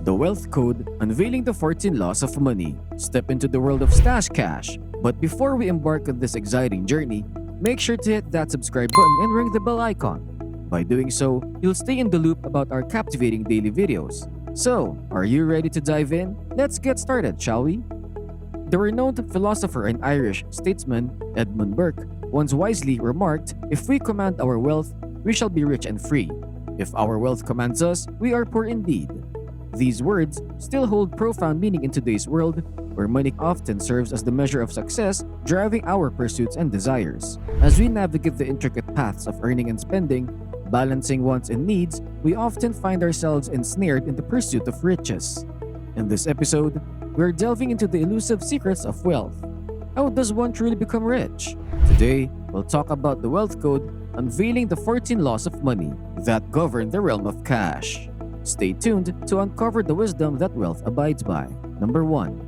The Wealth Code, Unveiling the 14 Laws of Money. Step into the world of Stash Cash. But before we embark on this exciting journey, make sure to hit that subscribe button and ring the bell icon. By doing so, you'll stay in the loop about our captivating daily videos. So, are you ready to dive in? Let's get started, shall we? The renowned philosopher and Irish statesman Edmund Burke once wisely remarked, "If we command our wealth, we shall be rich and free. If our wealth commands us, we are poor indeed." These words still hold profound meaning in today's world, where money often serves as the measure of success, driving our pursuits and desires. As we navigate the intricate paths of earning and spending, balancing wants and needs, we often find ourselves ensnared in the pursuit of riches. In this episode, we're delving into the elusive secrets of wealth. How does one truly become rich? Today, we'll talk about the Wealth Code, unveiling the 14 laws of money that govern the realm of cash. Stay tuned to uncover the wisdom that wealth abides by. Number 1.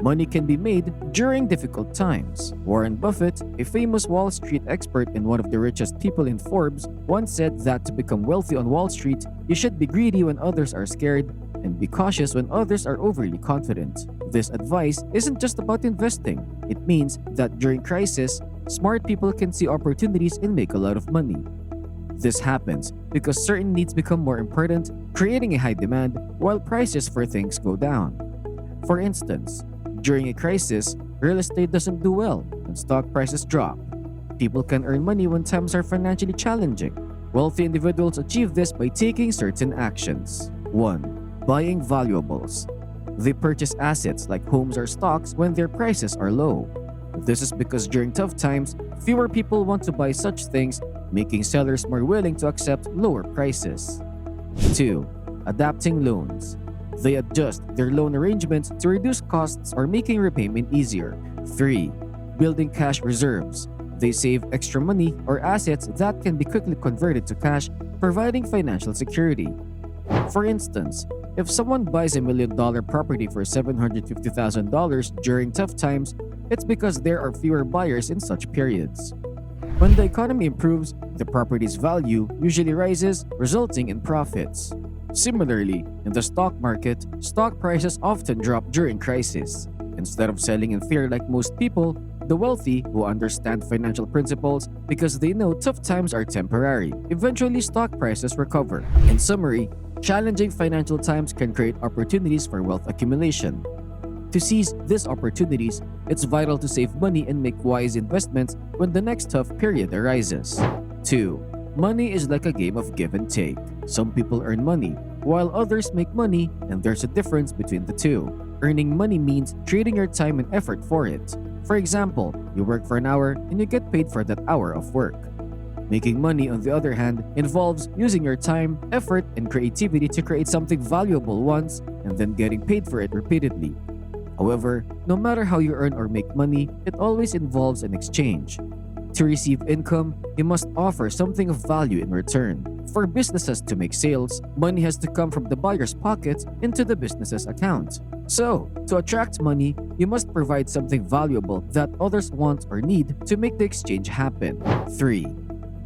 Money can be made during difficult times. Warren Buffett, a famous Wall Street expert and one of the richest people in Forbes, once said that to become wealthy on Wall Street, you should be greedy when others are scared and be cautious when others are overly confident. This advice isn't just about investing. It means that during crisis, smart people can see opportunities and make a lot of money. This happens because certain needs become more important, creating a high demand while prices for things go down. For instance, during a crisis, real estate doesn't do well and stock prices drop. People can earn money when times are financially challenging. Wealthy individuals achieve this by taking certain actions. 1. Buying valuables. They purchase assets like homes or stocks when their prices are low. This is because during tough times, fewer people want to buy such things, making sellers more willing to accept lower prices. 2. Adapting loans. They adjust their loan arrangements to reduce costs or making repayment easier. 3. Building cash reserves. They save extra money or assets that can be quickly converted to cash, providing financial security. For instance, if someone buys $1 million property for $750,000 during tough times, it's because there are fewer buyers in such periods. When the economy improves, the property's value usually rises, resulting in profits. Similarly, in the stock market, stock prices often drop during crisis. Instead of selling in fear like most people, the wealthy, who understand financial principles because they know tough times are temporary, eventually stock prices recover. In summary, challenging financial times can create opportunities for wealth accumulation. To seize these opportunities, it's vital to save money and make wise investments when the next tough period arises. 2. Money is like a game of give and take. Some people earn money, while others make money, and there's a difference between the two. Earning money means trading your time and effort for it. For example, you work for an hour and you get paid for that hour of work. Making money, on the other hand, involves using your time, effort, and creativity to create something valuable once and then getting paid for it repeatedly. However, no matter how you earn or make money, it always involves an exchange. To receive income, you must offer something of value in return. For businesses to make sales, money has to come from the buyer's pocket into the business's account. So, to attract money, you must provide something valuable that others want or need to make the exchange happen. 3.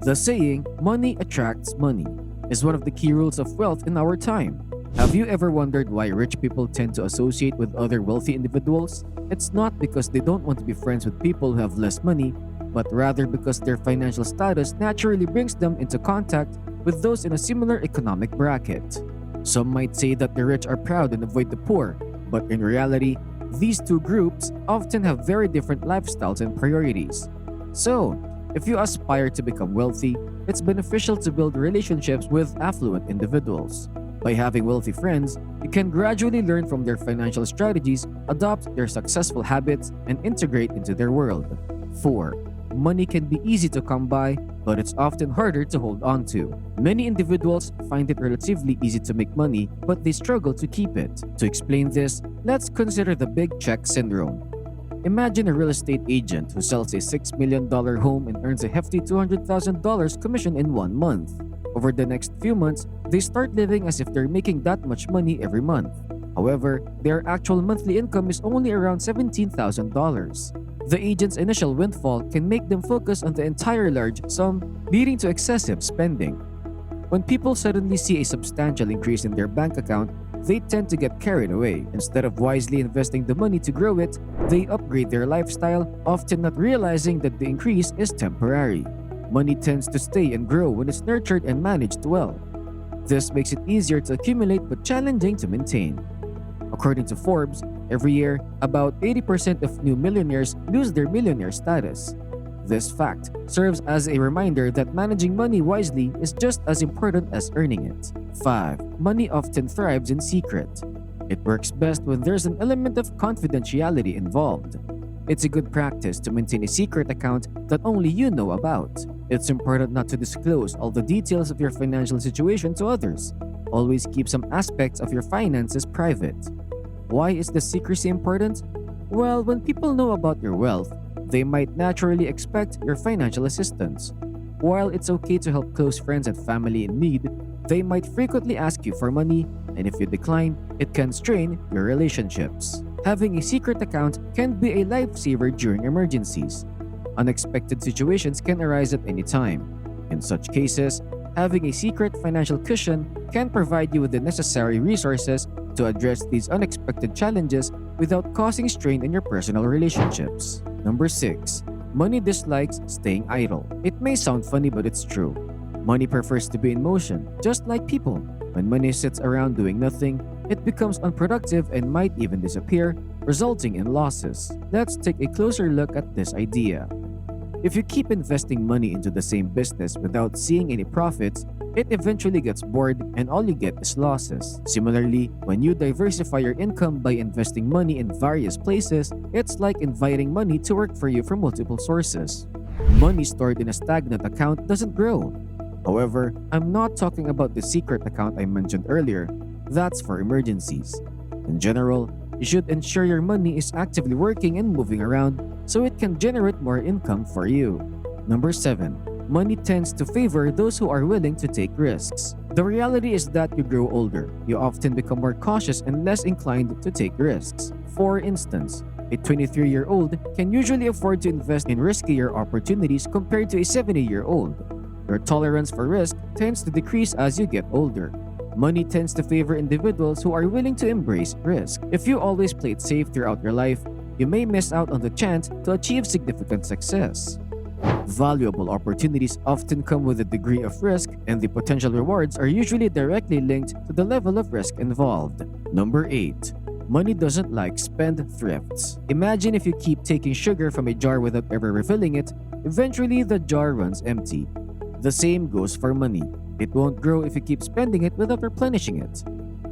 The saying, "money attracts money," is one of the key rules of wealth in our time. Have you ever wondered why rich people tend to associate with other wealthy individuals? It's not because they don't want to be friends with people who have less money, but rather because their financial status naturally brings them into contact with those in a similar economic bracket. Some might say that the rich are proud and avoid the poor, but in reality, these two groups often have very different lifestyles and priorities. So, if you aspire to become wealthy, it's beneficial to build relationships with affluent individuals. By having wealthy friends, you can gradually learn from their financial strategies, adopt their successful habits, and integrate into their world. 4. Money can be easy to come by, but it's often harder to hold on to. Many individuals find it relatively easy to make money, but they struggle to keep it. To explain this, let's consider the big check syndrome. Imagine a real estate agent who sells a $6 million home and earns a hefty $200,000 commission in 1 month. Over the next few months, they start living as if they're making that much money every month. However, their actual monthly income is only around $17,000. The agent's initial windfall can make them focus on the entire large sum, leading to excessive spending. When people suddenly see a substantial increase in their bank account, they tend to get carried away. Instead of wisely investing the money to grow it, they upgrade their lifestyle, often not realizing that the increase is temporary. Money tends to stay and grow when it's nurtured and managed well. This makes it easier to accumulate but challenging to maintain. According to Forbes, every year, about 80% of new millionaires lose their millionaire status. This fact serves as a reminder that managing money wisely is just as important as earning it. 5. Money often thrives in secret. It works best when there's an element of confidentiality involved. It's a good practice to maintain a secret account that only you know about. It's important not to disclose all the details of your financial situation to others. Always keep some aspects of your finances private. Why is the secrecy important? Well, when people know about your wealth, they might naturally expect your financial assistance. While it's okay to help close friends and family in need, they might frequently ask you for money, and if you decline, it can strain your relationships. Having a secret account can be a lifesaver during emergencies. Unexpected situations can arise at any time. In such cases, having a secret financial cushion can provide you with the necessary resources to address these unexpected challenges without causing strain in your personal relationships. Number 6. Money dislikes staying idle. It may sound funny, but it's true. Money prefers to be in motion, just like people. When money sits around doing nothing, it becomes unproductive and might even disappear, resulting in losses. Let's take a closer look at this idea. If you keep investing money into the same business without seeing any profits, it eventually gets bored and all you get is losses. Similarly, when you diversify your income by investing money in various places, it's like inviting money to work for you from multiple sources. Money stored in a stagnant account doesn't grow. However, I'm not talking about the secret account I mentioned earlier. That's for emergencies. In general, you should ensure your money is actively working and moving around so it can generate more income for you. Number 7. Money tends to favor those who are willing to take risks. The reality is that you grow older, you often become more cautious and less inclined to take risks. For instance, a 23-year-old can usually afford to invest in riskier opportunities compared to a 70-year-old. Your tolerance for risk tends to decrease as you get older. Money tends to favor individuals who are willing to embrace risk. If you always play it safe throughout your life, you may miss out on the chance to achieve significant success. Valuable opportunities often come with a degree of risk, and the potential rewards are usually directly linked to the level of risk involved. Number 8. Money doesn't like spendthrifts. Imagine if you keep taking sugar from a jar without ever refilling it, eventually the jar runs empty. The same goes for money. It won't grow if you keep spending it without replenishing it.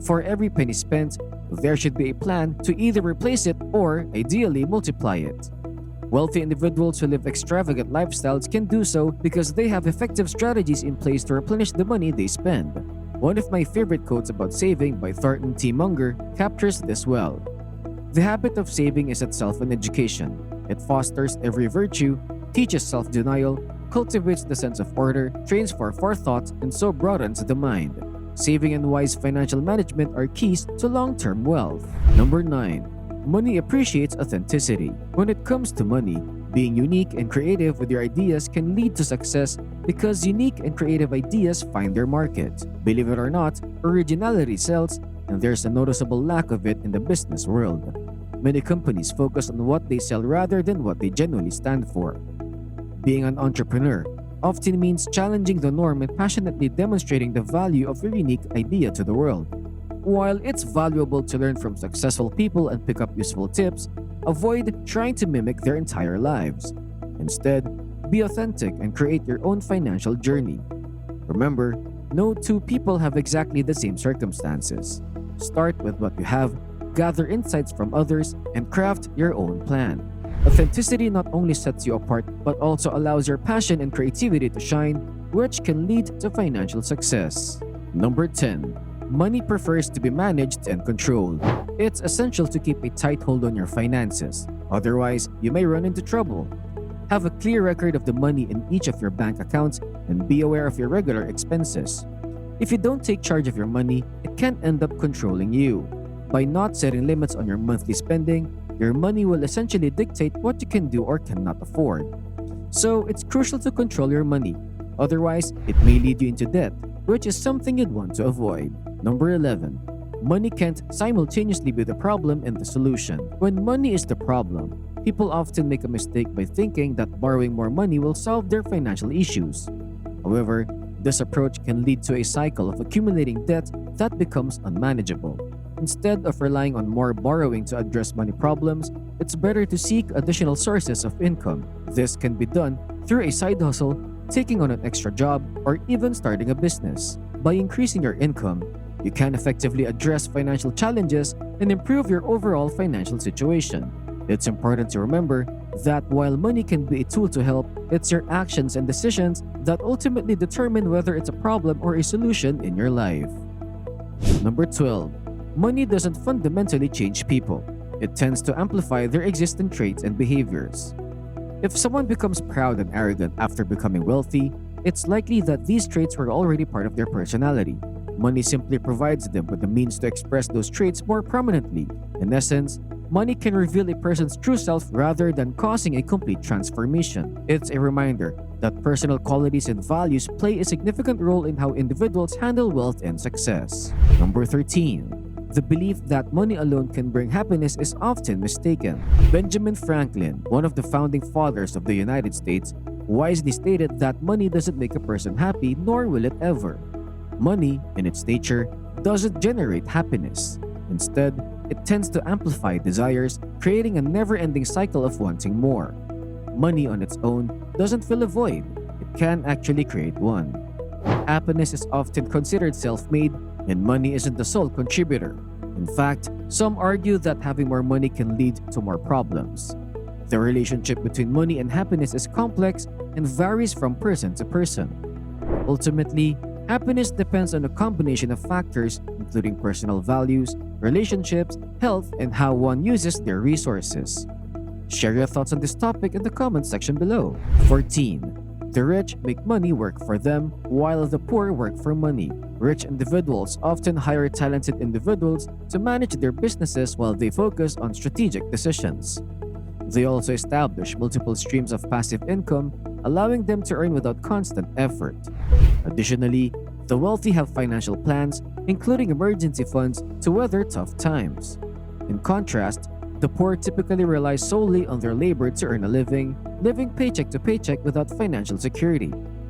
For every penny spent, there should be a plan to either replace it or, ideally, multiply it. Wealthy individuals who live extravagant lifestyles can do so because they have effective strategies in place to replenish the money they spend. One of my favorite quotes about saving by Thornton T. Munger captures this well. The habit of saving is itself an education. It fosters every virtue, teaches self-denial, cultivates the sense of order, trains for forethought, and so broadens the mind. Saving and wise financial management are keys to long-term wealth. Number 9. Money appreciates authenticity. When it comes to money, being unique and creative with your ideas can lead to success because unique and creative ideas find their market. Believe it or not, originality sells, and there's a noticeable lack of it in the business world. Many companies focus on what they sell rather than what they genuinely stand for. Being an entrepreneur often means challenging the norm and passionately demonstrating the value of your unique idea to the world. While it's valuable to learn from successful people and pick up useful tips, avoid trying to mimic their entire lives. Instead, be authentic and create your own financial journey. Remember, no two people have exactly the same circumstances. Start with what you have, gather insights from others, and craft your own plan. Authenticity not only sets you apart but also allows your passion and creativity to shine, which can lead to financial success. Number 10. Money prefers to be managed and controlled. It's essential to keep a tight hold on your finances. Otherwise, you may run into trouble. Have a clear record of the money in each of your bank accounts and be aware of your regular expenses. If you don't take charge of your money, it can end up controlling you. By not setting limits on your monthly spending, your money will essentially dictate what you can do or cannot afford. So, it's crucial to control your money. Otherwise, it may lead you into debt, which is something you'd want to avoid. Number 11. Money can't simultaneously be the problem and the solution. When money is the problem, people often make a mistake by thinking that borrowing more money will solve their financial issues. However, this approach can lead to a cycle of accumulating debt that becomes unmanageable. Instead of relying on more borrowing to address money problems, it's better to seek additional sources of income. This can be done through a side hustle, taking on an extra job, or even starting a business. By increasing your income, you can effectively address financial challenges and improve your overall financial situation. It's important to remember that while money can be a tool to help, it's your actions and decisions that ultimately determine whether it's a problem or a solution in your life. Number 12. Money doesn't fundamentally change people. It tends to amplify their existing traits and behaviors. If someone becomes proud and arrogant after becoming wealthy, it's likely that these traits were already part of their personality. Money simply provides them with the means to express those traits more prominently. In essence, money can reveal a person's true self rather than causing a complete transformation. It's a reminder that personal qualities and values play a significant role in how individuals handle wealth and success. Number 13. The belief that money alone can bring happiness is often mistaken. Benjamin Franklin, one of the founding fathers of the United States, wisely stated that money doesn't make a person happy, nor will it ever. Money, in its nature, doesn't generate happiness. Instead, it tends to amplify desires, creating a never-ending cycle of wanting more. Money on its own doesn't fill a void. It can actually create one. Happiness is often considered self-made, and money isn't the sole contributor. In fact, some argue that having more money can lead to more problems. The relationship between money and happiness is complex and varies from person to person. Ultimately, happiness depends on a combination of factors, including personal values, relationships, health, and how one uses their resources. Share your thoughts on this topic in the comment section below. 14. The rich make money work for them, while the poor work for money. Rich individuals often hire talented individuals to manage their businesses while they focus on strategic decisions. They also establish multiple streams of passive income, allowing them to earn without constant effort. Additionally, the wealthy have financial plans, including emergency funds, to weather tough times. In contrast, the poor typically rely solely on their labor to earn a living, living paycheck to paycheck without financial security.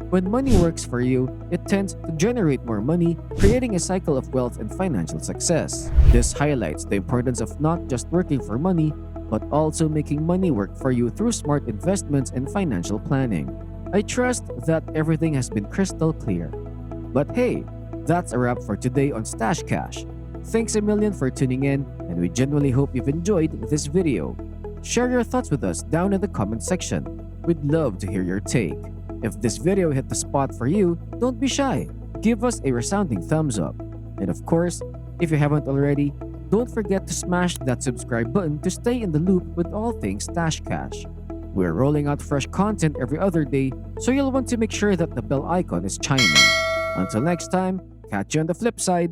When money works for you, it tends to generate more money, creating a cycle of wealth and financial success. This highlights the importance of not just working for money, but also making money work for you through smart investments and financial planning. I trust that everything has been crystal clear. But hey, that's a wrap for today on Stash Cash. Thanks a million for tuning in, and we genuinely hope you've enjoyed this video. Share your thoughts with us down in the comment section. We'd love to hear your take. If this video hit the spot for you, don't be shy. Give us a resounding thumbs up. And of course, if you haven't already, don't forget to smash that subscribe button to stay in the loop with all things Stash Cash. We're rolling out fresh content every other day, so you'll want to make sure that the bell icon is chiming. Until next time, catch you on the flip side.